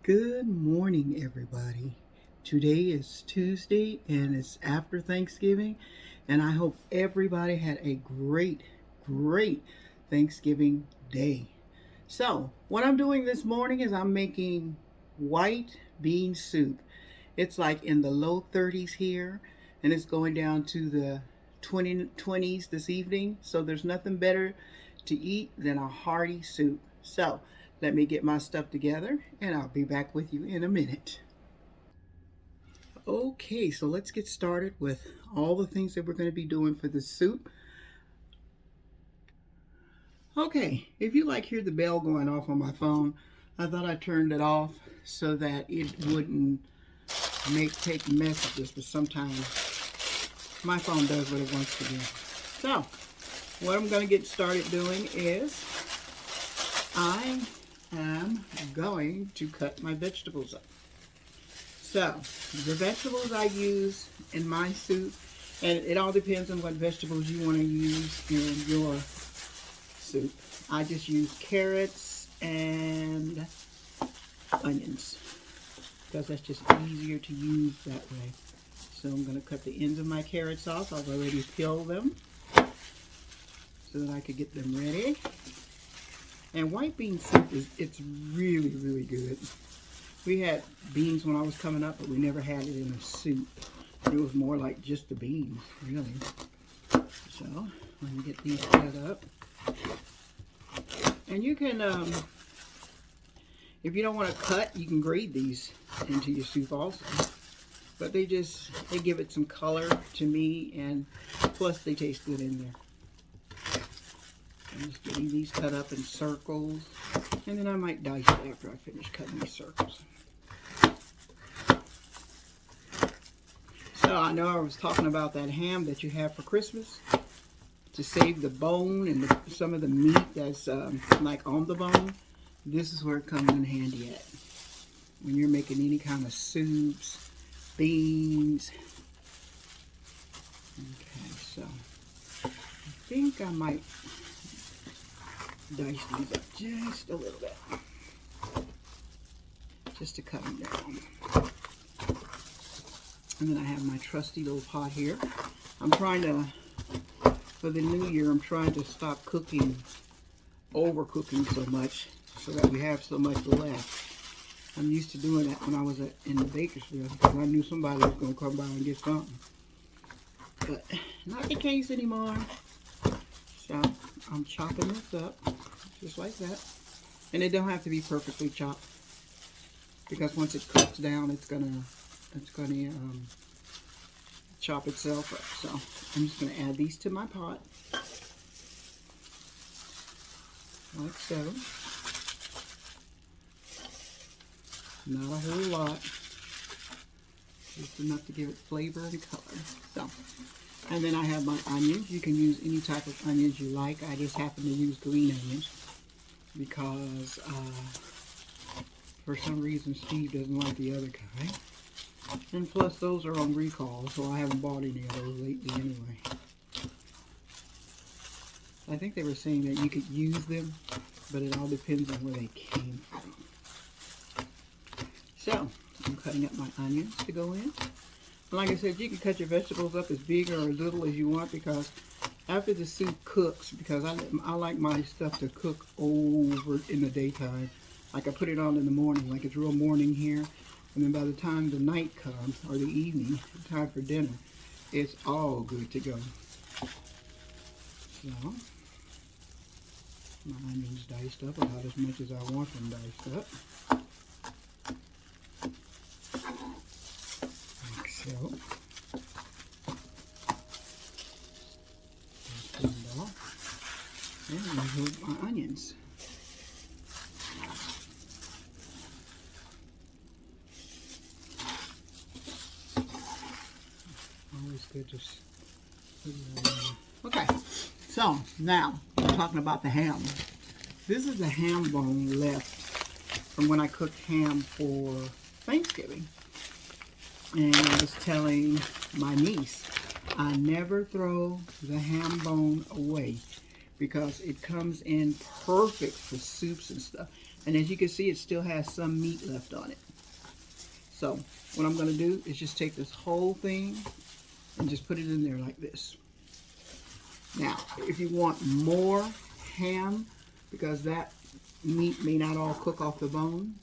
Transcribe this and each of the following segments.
Good morning, everybody. Today is Tuesday and it's after Thanksgiving, and I hope everybody had a great Thanksgiving day. So, what I'm doing this morning is I'm making white bean soup. It's like in the low 30s here, and it's going down to the 20s this evening. So, there's nothing better to eat than a hearty soup. So, let me get my stuff together and I'll be back with you in a minute. Okay, so let's get started with all the things that we're going to be doing for the soup. Okay, if you hear the bell going off on my phone, I thought I turned it off so that it wouldn't take messages, but sometimes my phone does what it wants to do. So, what I'm going to get started doing is I am going to cut my vegetables up. So, the vegetables I use in my soup, and it all depends on what vegetables you want to use in your soup. I just use carrots and onions because that's just easier to use that way. So I'm going to cut the ends of my carrots off. I've already peeled them so that I could get them ready. And white bean soup it's really good. We had beans when I was coming up, but we never had it in a soup. It was more like just the beans, really. So, let me get these cut up. And you can, if you don't want to cut, you can grate these into your soup also. But they give it some color to me, and plus they taste good in there. I'm just getting these cut up in circles, and then I might dice it after I finish cutting these circles. So I know I was talking about that ham that you have for Christmas to save the bone and some of the meat that's like on the bone. This is where it comes in handy at when you're making any kind of soups, beans. Okay, so I think I might dice these up just a little bit, just to cut them down. And then I have my trusty little pot here. I'm trying to, for the new year, I'm trying to stop overcooking so much so that we have so much left. I'm used to doing that when I was in Bakersfield because I knew somebody was going to come by and get something. But not the case anymore. So I'm chopping this up just like that. And it don't have to be perfectly chopped because once it cooks down, it's gonna chop itself up. So I'm just gonna add these to my pot, like so. Not a whole lot, just enough to give it flavor and color. So, and then I have my onions. You can use any type of onions you like. I just happen to use green onions because for some reason Steve doesn't like the other kind. And plus those are on recall, so I haven't bought any of those lately anyway. I think they were saying that you could use them, but it all depends on where they came from. So, I'm cutting up my onions to go in. Like I said, you can cut your vegetables up as big or as little as you want because after the soup cooks, because I like my stuff to cook over in the daytime. Like I put it on in the morning, like it's real morning here. And then by the time the night comes, or the evening, time for dinner, it's all good to go. So, my onions diced up about as much as I want them diced up. Like so. Just off. And remove my onions. Always good to put it on. Okay, so now we're talking about the ham. This is the ham bone left from when I cooked ham for Thanksgiving. And I was telling my niece, I never throw the ham bone away because it comes in perfect for soups and stuff. And as you can see, it still has some meat left on it. So what I'm going to do is just take this whole thing and just put it in there like this. Now, if you want more ham, because that meat may not all cook off the bone,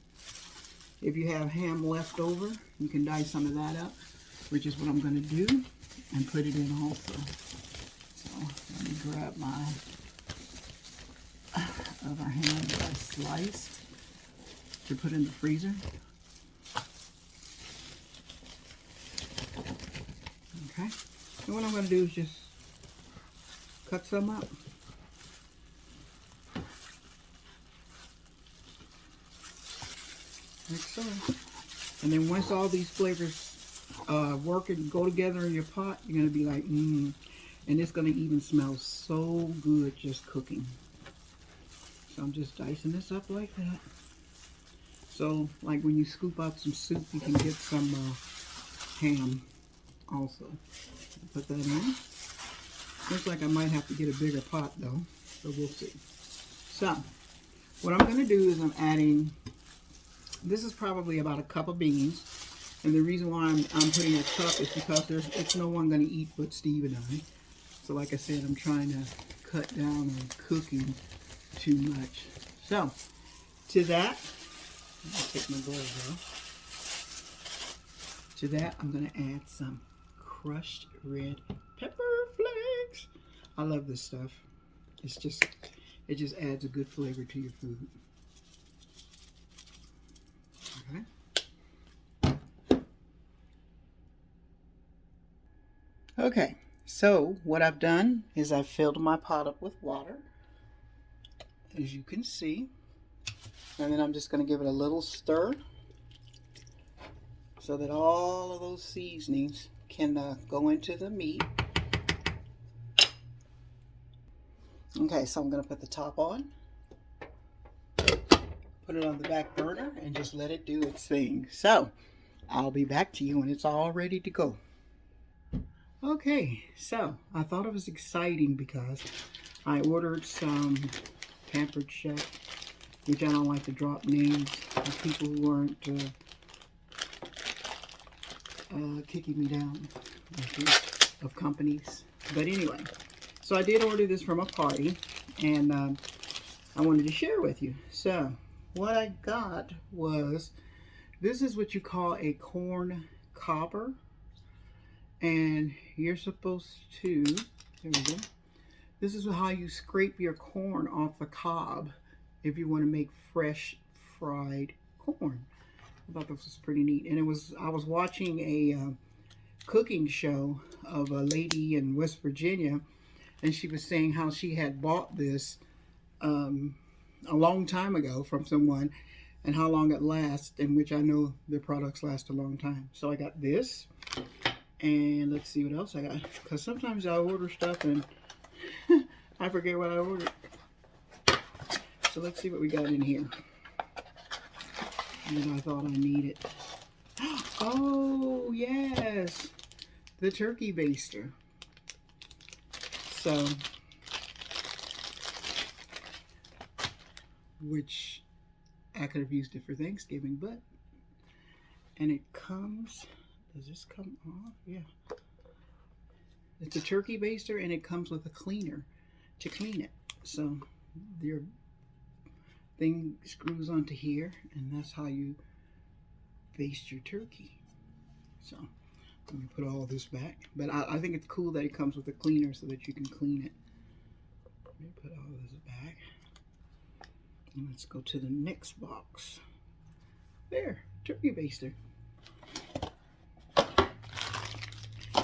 if you have ham left over, you can dice some of that up, which is what I'm going to do, and put it in also. So let me grab my other ham that I sliced to put in the freezer. Okay, and what I'm going to do is just cut some up. Like so. And then once all these flavors work and go together in your pot, you're going to be like, mmm. And it's going to even smell so good just cooking. So I'm just dicing this up like that. So, like when you scoop out some soup, you can get some ham also. Put that in. Looks like I might have to get a bigger pot though, so we'll see. So, what I'm going to do is I'm adding, this is probably about a cup of beans. And the reason why I'm putting a cup is because it's no one going to eat but Steve and I. So like I said, I'm trying to cut down on cooking too much. So, to that, I'll take my gloves off. To that, I'm going to add some crushed red pepper flakes. I love this stuff. It just adds a good flavor to your food. Okay. Okay, so what I've done is I've filled my pot up with water, as you can see. And then I'm just going to give it a little stir so that all of those seasonings can go into the meat. Okay, so I'm going to put the top on, put it on the back burner, and just let it do its thing. So, I'll be back to you when it's all ready to go. Okay, so I thought it was exciting because I ordered some Pampered Chef, which I don't like to drop names of people who aren't kicking me down of companies. But anyway, so I did order this from a party, and I wanted to share with you. So what I got was, this is what you call a corn cobber, and you're supposed to, there we go, this is how you scrape your corn off the cob if you want to make fresh fried corn. I thought this was pretty neat. And I was watching a cooking show of a lady in West Virginia, and she was saying how she had bought this a long time ago from someone, and how long it lasts, in which I know their products last a long time. So I got this, and let's see what else I got, because sometimes I order stuff and I forget what I ordered. So let's see what we got in here that I thought I needed. Oh, yes, the turkey baster. So, which I could have used it for Thanksgiving, but, and it comes, does this come off? Yeah. It's a turkey baster, and it comes with a cleaner to clean it. So your thing screws onto here, and that's how you baste your turkey. So let me put all this back. But I think it's cool that it comes with a cleaner so that you can clean it. Let me put all this back. And let's go to the next box. There, turkey baster.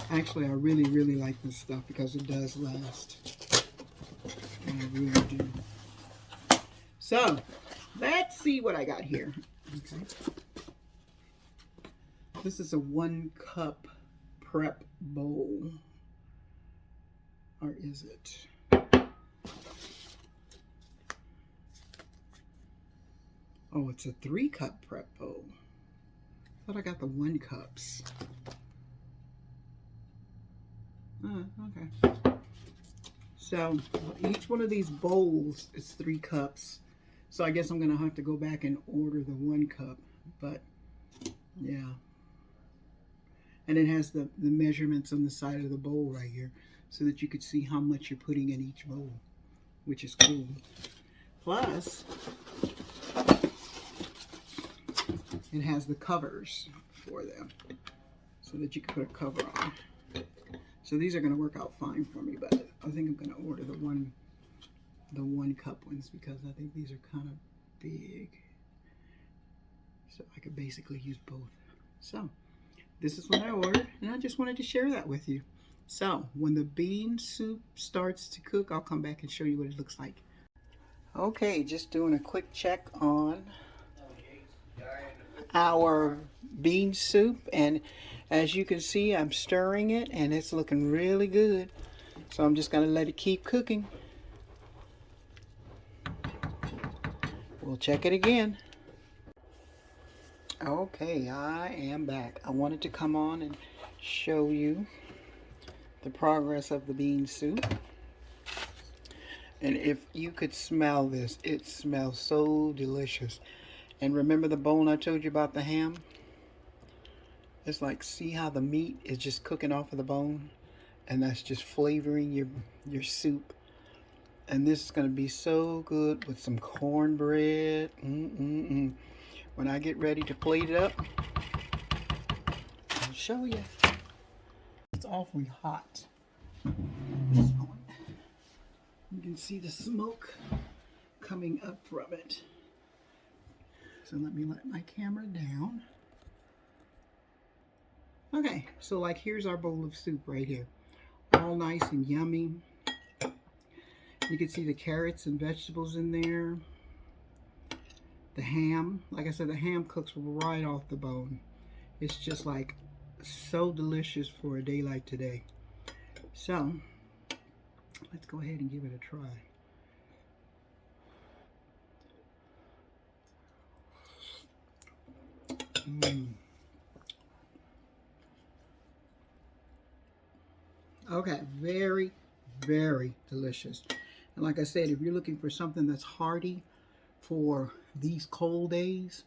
Actually, I really, really like this stuff because it does last. I really do. So, let's see what I got here. Okay. This is a 1 cup prep bowl. Or is it? Oh, it's a 3 cup prep bowl. I thought I got the 1 cups. Okay. So each one of these bowls is 3 cups. So I guess I'm gonna have to go back and order the 1 cup, but yeah. And it has the measurements on the side of the bowl right here so that you could see how much you're putting in each bowl, which is cool. Plus, it has the covers for them so that you can put a cover on. So these are going to work out fine for me, but I think I'm going to order the one cup ones because I think these are kind of big. So I could basically use both. So this is what I ordered, and I just wanted to share that with you. So when the bean soup starts to cook, I'll come back and show you what it looks like. Okay, just doing a quick check on our bean soup, and as you can see, I'm stirring it and it's looking really good. So I'm just going to let it keep cooking. We'll check it again. Okay, I am back. I wanted to come on and show you the progress of the bean soup. And if you could smell this, it smells so delicious. And remember the bone I told you about the ham? It's like, see how the meat is just cooking off of the bone? And that's just flavoring your soup. And this is going to be so good with some cornbread. When I get ready to plate it up, I'll show you. It's awfully hot. You can see the smoke coming up from it. So let me let my camera down. Okay, so like here's our bowl of soup right here. All nice and yummy. You can see the carrots and vegetables in there. The ham, like I said, the ham cooks right off the bone. It's just like so delicious for a day like today. So let's go ahead and give it a try. Okay, very, very delicious. And like I said, if you're looking for something that's hearty for these cold days,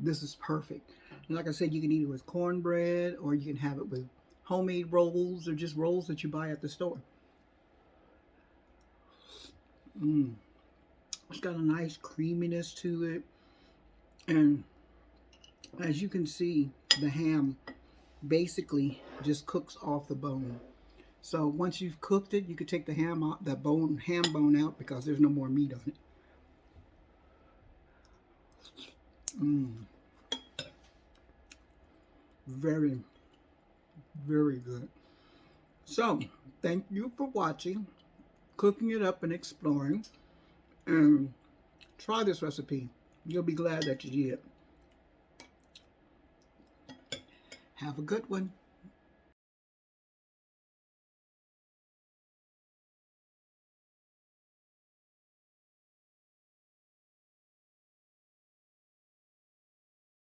this is perfect. And like I said, you can eat it with cornbread, or you can have it with homemade rolls, or just rolls that you buy at the store. It's got a nice creaminess to it. And as you can see, the ham basically just cooks off the bone. So once you've cooked it, you could take the ham out, the ham bone out, because there's no more meat on it. Very, very good. So thank you for watching, cooking it up and exploring, and try this recipe. You'll be glad that you did. Have a good one.